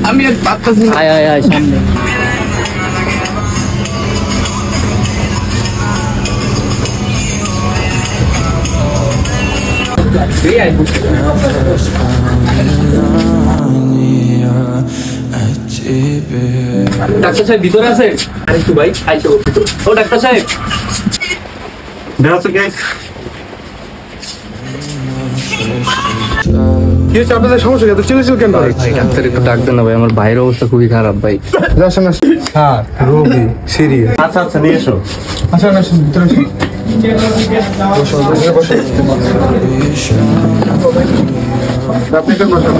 আমি আয় আয় আয় সামনে। ডাক্তার সাহেব ভিতরে আছেন? আরেকটু ভাই আইসো। ও ডাক্তার সাহেব আপনাদের সমস্যা কি? চিকিৎসা কেন? ভাই ডাক্তার একটু ডাক দেন না ভাই, আমার ভাইয়ের অবস্থা খুবই খারাপ ভাই। হ্যাঁ রোগী সিরিয়াস। আচ্ছা আচ্ছা নিয়ে এসো। আচ্ছা আসুন ভিতরে আসুন। আপনি কেন বসেন?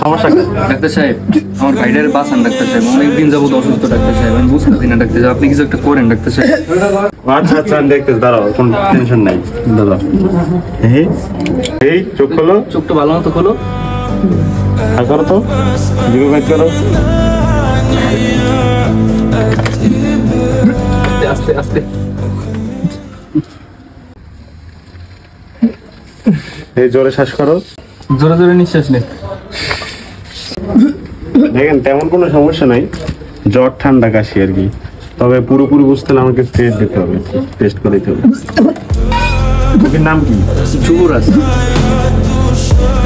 সমস্যা ডাক্তার সাহেব আমার ভাইটার বাঁচান ডাক্তার সাহেব, অনেকদিন যাবত অসুস্থ ডাক্তার সাহেব, আমি বুঝতেছি না ডাক্তার সাহেব, আপনি কিছু একটা করেন ডাক্তার সাহেব। আচ্ছা আচ্ছা আমি দেখতেছি, দাঁড়াও, কোনো টেনশন নাই, দাঁড়াও। এই চোখ খোলো, চোখটা ভালো মতো খোলো। আর করো তো, জিরো ব্যাক করো। আস্তে আস্তে। এই জোরে শ্বাস করো, জোরে জোরে নিঃশ্বাস নে। দেখেন তেমন কোনো সমস্যা নাই, জ্বর ঠান্ডা কাশি আর কি, তবে পুরোপুরি বুঝতে হলে আমাকে টেস্ট দিতে হবে, টেস্ট করে দিতে হবে। ওর নাম কি? যুবরাজ,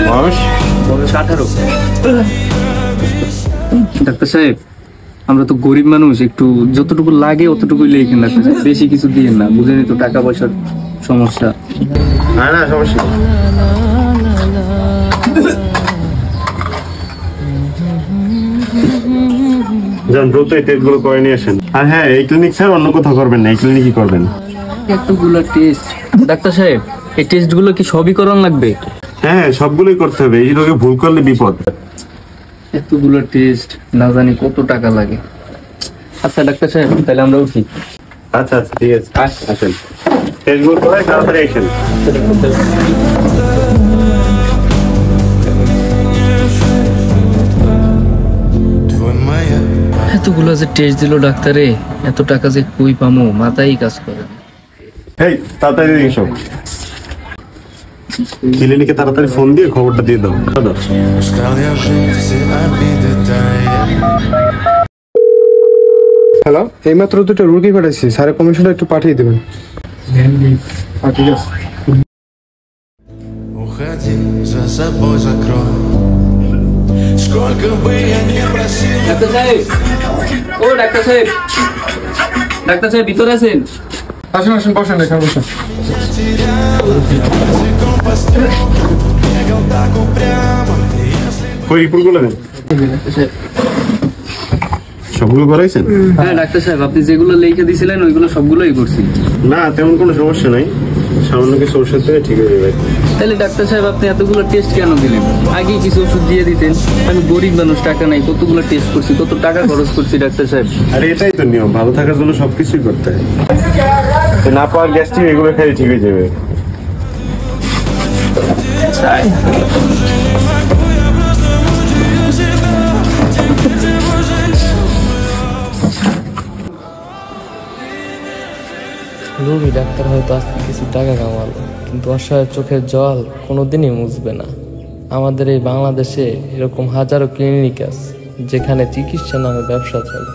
বয়স? বয়স 18। ডাক্তার সাহেব আমরা তো গরিব মানুষ, একটু যতটুকু লাগে অতটুকুই লেখেন ডাক্তার সাহেব, বেশি কিছু দিয়েন না, বুঝেনি তো টাকা পয়সার সমস্যা। না না সমস্যা নেই। যান দ্রুত এই টেস্টগুলো করে নিয়ে আসেন। আর হ্যাঁ এই ক্লিনিক স্যার অন্য কোথাও করবেন না, এই ক্লিনিকই করবেন। এতগুলো টেস্ট ডাক্তার সাহেব, এই টেস্টগুলো কি সবই করানো লাগবে? হ্যাঁ সবগুলোই করতে হবে, এই রোগে ভুল করলে বিপদ। এতগুলো টেস্ট না জানি কত টাকা লাগে। আচ্ছা ডাক্তার সাহেব তাহলে আমরা উঠি। আচ্ছা আচ্ছা ঠিক আছে, আসেন টেস্টগুলো করে তাড়াতাড়ি আসেন। এতগুলো যে টেস্ট দিল ডাক্তারে, এত টাকা যে কই পামো মাথায় কাজ করে। এই তাড়াতাড়ি এসো, ক্লিনিকে তাড়াতাড়ি ফোন দিয়ে খবরটা দিয়ে দাও। হ্যালো, এইমাত্র দুটো রুগী পাঠাইছি, স্যারের কমিশনটা একটু পাঠিয়ে দেবেন। ঠিক আছে। ডাক্তার সাহেব, ও ডাক্তার সাহেব, ডাক্তার সাহেব ভিতরে আছেন? আসুন আসুন বসেন, এখানে বসেন। কই রিপোর্টগুলো দেন, সবগুলো করাইছেন? হ্যাঁ ডাক্তার সাহেব আপনি যেগুলো লিখে দিয়েছিলেন ওইগুলো সবগুলোই করছি। না তেমন কোনো সমস্যা নাই, সামান্য কিছু ওষুধ থেকে ঠিক হয়ে যাবে। তাহলে ডাক্তার সাহেব আপনি এতগুলো টেস্ট কেন দিলেন? আগে কিছু ওষুধ দিয়ে দিতেন, আমি গরিব মানুষ, টাকা নাই, কতগুলো টেস্ট করছি, কত টাকা খরচ করছি ডাক্তার সাহেব। আরে এটাই তো নিয়ম, ভালো থাকার জন্য সবকিছুই করতে হয়। না পাওয়ার গ্যাস্ট্রিক এগুলো খেলে ঠিক হয়ে যাবে। রোগী ডাক্তার হয়তো আজকে কিছু টাকা কামালো, কিন্তু অসহায় চোখের জল কোনোদিনই মুছবে না। আমাদের এই বাংলাদেশে এরকম হাজারো ক্লিনিক আছে যেখানে চিকিৎসা নামে ব্যবসা চলে।